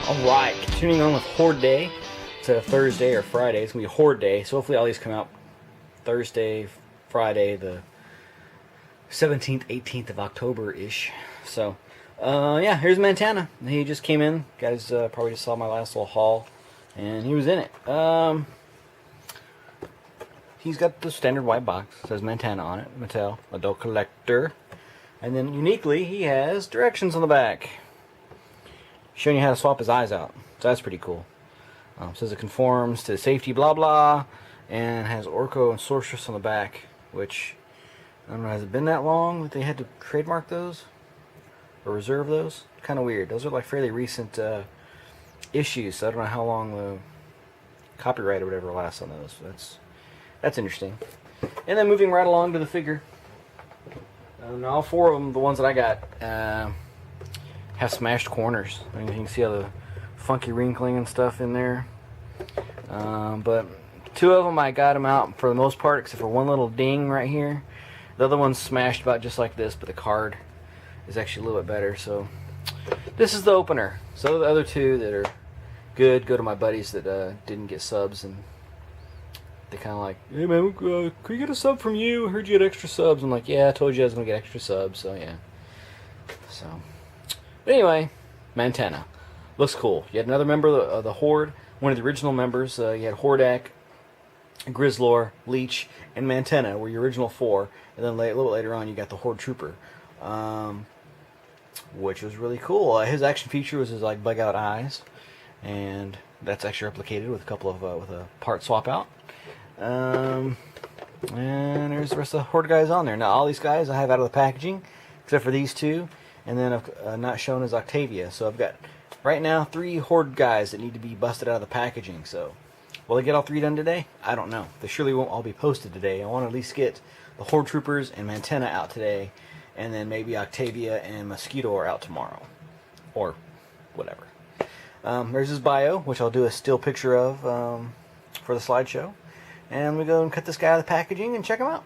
Alright, continuing on with Horde Day. Instead of Thursday or Friday, it's going to be Horde Day. So hopefully all these come out Thursday, Friday, the 17th, 18th of October-ish. So, yeah, here's Mantenna. He just came in. Guys probably just saw my last little haul. And he was in it. He's got the standard white box. It says Mantenna on it. Mattel, adult collector. And then uniquely, he has directions on the back, showing you how to swap his eyes out. So that's pretty cool. Says it conforms to safety blah blah, and has Orko and Sorceress on the back, which, I don't know, has it been that long that they had to trademark those? Or reserve those? Kind of weird. Those are like fairly recent issues, so I don't know how long the copyright or whatever lasts on those. That's interesting. And then moving right along to the figure. All four of them, the ones that I got, have smashed corners. I mean, you can see all the funky wrinkling and stuff in there. But two of them, I got them out for the most part, except for one little ding right here. The other one's smashed about just like this, but the card is actually a little bit better. So this is the opener. So the other two that are good go to my buddies that didn't get subs, and they kind of like, hey man, could we get a sub from you? I heard you had extra subs. I'm like, yeah, I told you I was going to get extra subs, so yeah. So, but anyway, Mantenna. Looks cool. You had another member of the Horde, one of the original members. You had Horde, Grizzlor, Leech, and Mantenna were your original four. And then a little bit later on, you got the Horde Trooper, which was really cool. His action feature was his like bug out eyes, and that's actually replicated with a couple of with a part swap out. And there's the rest of the Horde guys on there. Now all these guys I have out of the packaging, except for these two, and then not shown as Octavia. So I've got right now 3 Horde guys that need to be busted out of the packaging. So will they get all 3 done today? I don't know. They surely won't all be posted today. I want to at least get the Horde Troopers and Mantenna out today, and then maybe Octavia and Mosquito are out tomorrow, or whatever. There's his bio, which I'll do a still picture of for the slideshow. And we go and cut this guy out of the packaging and check him out.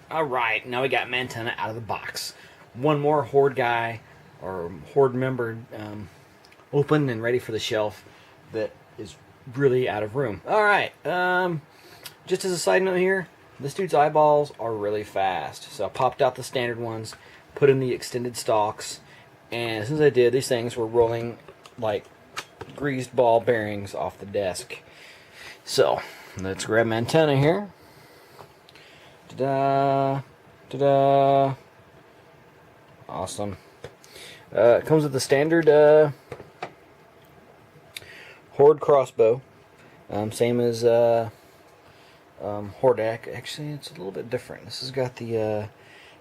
Alright, now we got Mantenna out of the box. One more Horde guy, or Horde member, open and ready for the shelf that is really out of room. Alright, just as a side note here, this dude's eyeballs are really fast. So I popped out the standard ones, put in the extended stalks, and as soon as I did, these things were rolling like greased ball bearings off the desk. So, let's grab Mantenna here. Ta-da! Ta-da! Awesome. It comes with the standard Horde crossbow. Same as Hordak. Actually, it's a little bit different. This has got the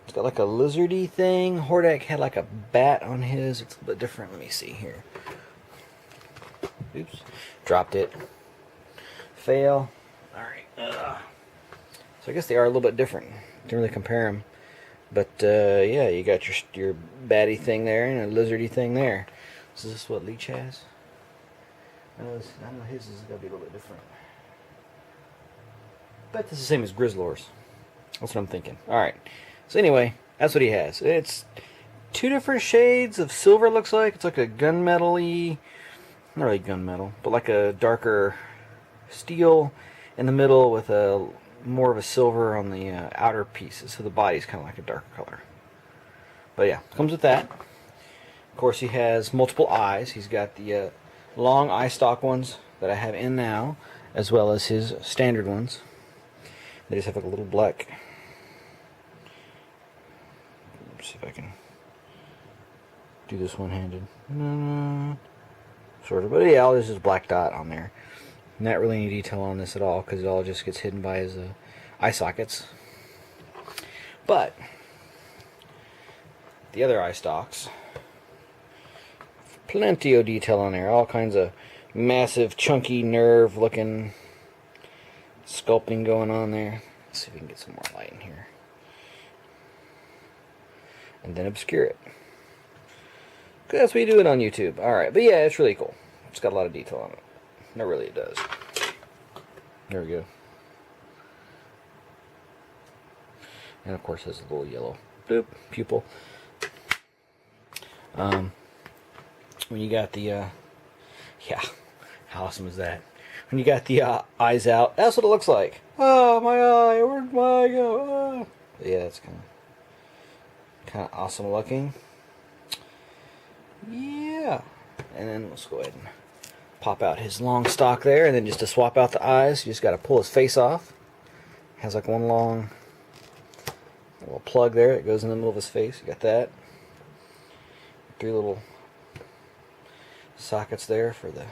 it's got like a lizardy thing. Hordak had like a bat on his. It's a little bit different. Let me see here. Oops. Dropped it. Fail. Alright. So I guess they are a little bit different. Can't really compare them. But yeah, you got your batty thing there and a lizardy thing there. So is this what Leech has? I know his is going to be a little bit different. But this is the same as Grizzlor's. That's what I'm thinking. Alright. So anyway, that's what he has. It's 2 different shades of silver, it looks like. It's like a gunmetal-y, not really gunmetal, but like a darker steel in the middle with a more of a silver on the outer pieces. So the body's kind of like a darker color. But yeah, comes with that. Of course, he has multiple eyes. He's got the long eye stalk ones that I have in now, as well as his standard ones. They just have like a little black. Let's see if I can do this one-handed. Sort of, but yeah, all this is black dot on there. Not really any detail on this at all, because it all just gets hidden by his eye sockets. But the other eye stalks, plenty of detail on there. All kinds of massive, chunky nerve looking sculpting going on there. Let's see if we can get some more light in here. And then obscure it. That's what you do it on YouTube. Alright, but yeah, it's really cool. It's got a lot of detail on it. No, really it does. There we go. And of course has a little yellow bloop pupil. when you got the, yeah, how awesome is that? When you got the eyes out, that's what it looks like. Oh, my eye, where'd my eye go? Oh. Yeah, it's kind of awesome looking. Yeah. And then let's go ahead and pop out his long stock there, and then just to swap out the eyes, you just got to pull his face off. Has like one long little plug there that goes in the middle of his face. You got that. 3 little sockets there for the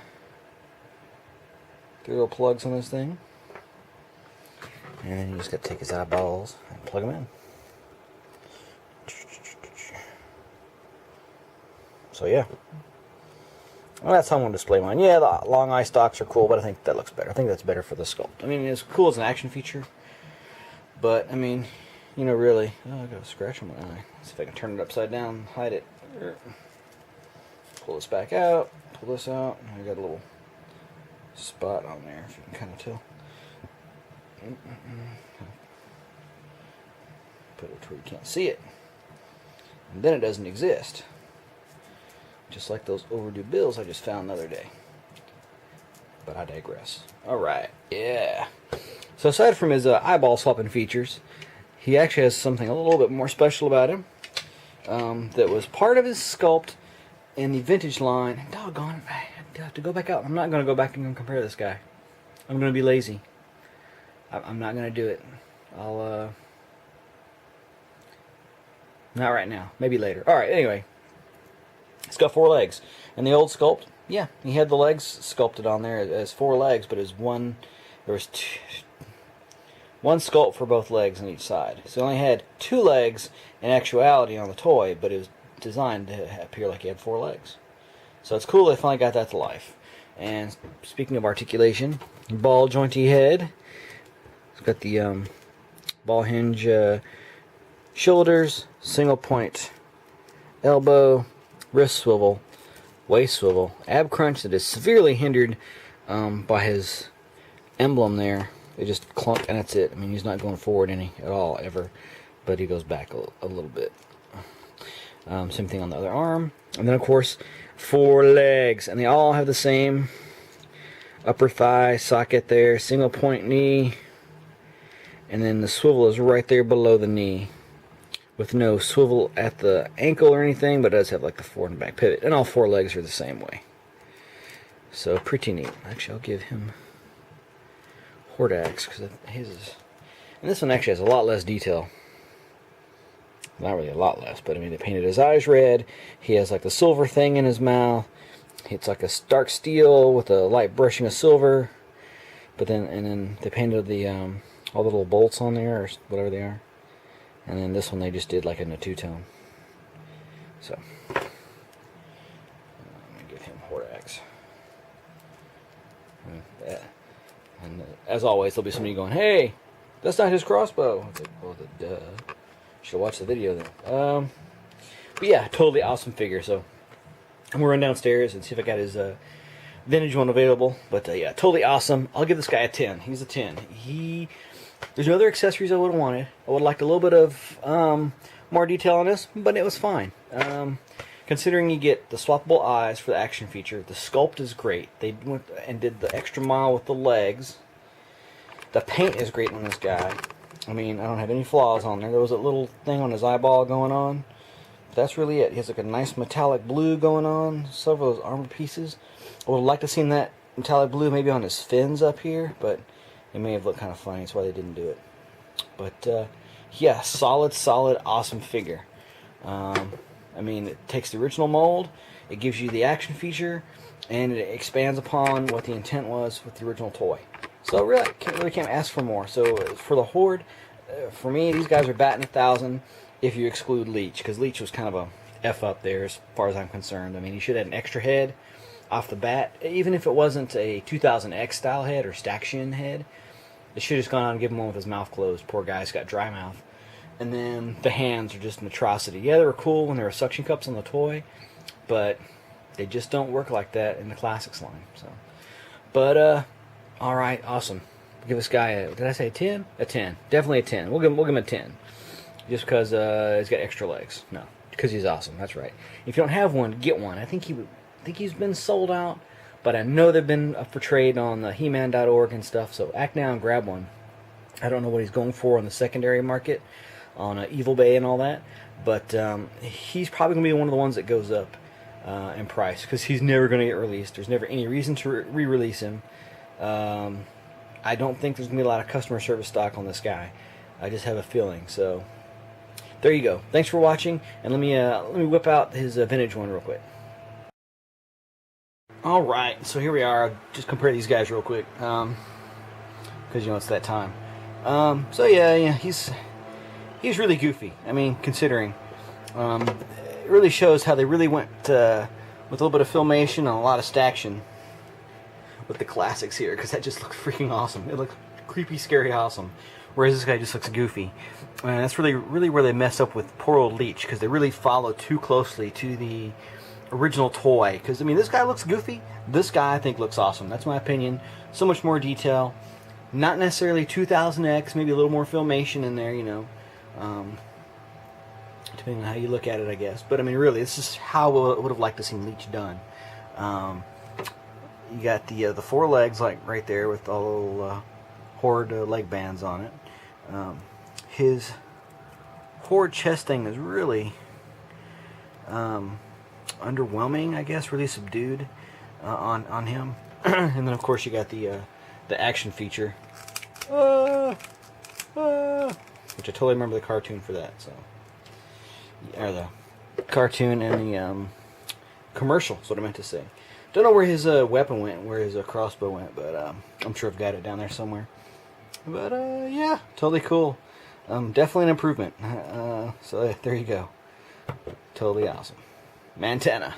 3 little plugs on this thing. And then you just got to take his eyeballs and plug them in. So yeah. Well, that's how I'm going to display mine. Yeah, the long eye stalks are cool, but I think that looks better. I think that's better for the sculpt. I mean, it's cool as an action feature, but I mean, you know, really. Oh, I got a scratch on my eye. Let's see if I can turn it upside down, hide it. Pull this back out, pull this out. I got a little spot on there, if you can kind of tell. Put it to where you can't see it. And then it doesn't exist. Just like those overdue bills I just found the other day. But I digress. Alright, yeah. So aside from his eyeball swapping features, he actually has something a little bit more special about him. That was part of his sculpt in the vintage line. Doggone it, I have to go back out. I'm not going to go back and compare this guy. I'm going to be lazy. I'm not going to do it. I'll, not right now. Maybe later. Alright, anyway. It's got 4 legs. And the old sculpt, yeah, he had the legs sculpted on there as 4 legs, but it was there was one sculpt for both legs on each side. So he only had 2 legs in actuality on the toy, but it was designed to appear like he had 4 legs. So it's cool they finally got that to life. And speaking of articulation, ball jointy head. It's got the ball hinge shoulders, single point elbow, wrist swivel, waist swivel, ab crunch that is severely hindered by his emblem there. They just clunk and that's it. I mean, he's not going forward any at all ever, but he goes back a little bit. Same thing on the other arm. And then of course 4 legs, and they all have the same upper thigh socket there, single point knee, and then the swivel is right there below the knee, with no swivel at the ankle or anything, but it does have like the forward and back pivot, and all 4 legs are the same way. So pretty neat. Actually, I'll give him Horde because his is, and this one actually has a lot less detail. Not really a lot less, but I mean, they painted his eyes red. He has like the silver thing in his mouth. It's like a dark steel with a light brushing of silver. But then they painted the all the little bolts on there or whatever they are. And then this one they just did like in a 2-tone. So let me give him Hordax. And as always, there'll be somebody going, "Hey, that's not his crossbow." It's like, "Oh, the duh." Should watch the video then. But yeah, totally awesome figure. So I'm gonna run downstairs and see if I got his vintage one available. But yeah, totally awesome. I'll give this guy a 10. He's a 10. There's no other accessories I would have wanted. I would have liked a little bit of more detail on this, but it was fine. Considering you get the swappable eyes for the action feature, the sculpt is great. They went and did the extra mile with the legs. The paint is great on this guy. I mean, I don't have any flaws on there. There was a little thing on his eyeball going on. But that's really it. He has like a nice metallic blue going on. Several of those armored pieces. I would have liked to have seen that metallic blue maybe on his fins up here, but it may have looked kind of funny. That's why they didn't do it. But yeah, solid, awesome figure. I mean, it takes the original mold, it gives you the action feature, and it expands upon what the intent was with the original toy. So really can't ask for more. So for the Horde, for me, these guys are batting 1,000 if you exclude Leech, because Leech was kind of a F up there as far as I'm concerned. I mean, he should have had an extra head off the bat, even if it wasn't a 2000X style head or staction head. It should have just gone on and given him one with his mouth closed. Poor guy's got dry mouth. And then the hands are just an atrocity. Yeah, they were cool when there were suction cups on the toy, but they just don't work like that in the Classics line. So, but all right, awesome. Give this guy a, did I say 10? A 10. Definitely a 10. We'll give him a 10. Just because he's got extra legs. No, because he's awesome. That's right. If you don't have one, get one. I think he would, think he's been sold out, but I know they've been up for trade on the He-Man.org and stuff, so act now and grab one. I don't know what he's going for on the secondary market, on Evil Bay and all that, but he's probably going to be one of the ones that goes up in price, because he's never going to get released. There's never any reason to re-release him. I don't think there's going to be a lot of customer service stock on this guy. I just have a feeling. So there you go. Thanks for watching, and let me whip out his vintage one real quick. All right, so here we are. I'll just compare these guys real quick, because you know it's that time. So yeah, he's really goofy. I mean, considering it really shows how they really went with a little bit of filmation and a lot of staction with the classics here, because that just looks freaking awesome. It looks creepy, scary, awesome. Whereas this guy just looks goofy, and that's really where they mess up with poor old Leech, because they really follow too closely to the original toy. Because I mean, this guy looks goofy. This guy I think looks awesome. That's my opinion. So much more detail. Not necessarily 2000X, maybe a little more filmation in there, you know. Depending on how you look at it, I guess. But I mean, really, this is how I would have liked to see Leech done. You got the four legs, like right there, with all Horde leg bands on it. His Horde chest thing is really underwhelming, I guess, really subdued on him. And then of course you got the action feature, which I totally remember the cartoon for that. So, or the cartoon and the commercial. That's what I meant to say. Don't know where his weapon went, where his crossbow went, but I'm sure I've got it down there somewhere. But yeah, totally cool. Definitely an improvement. So there you go. Totally awesome. Mantenna.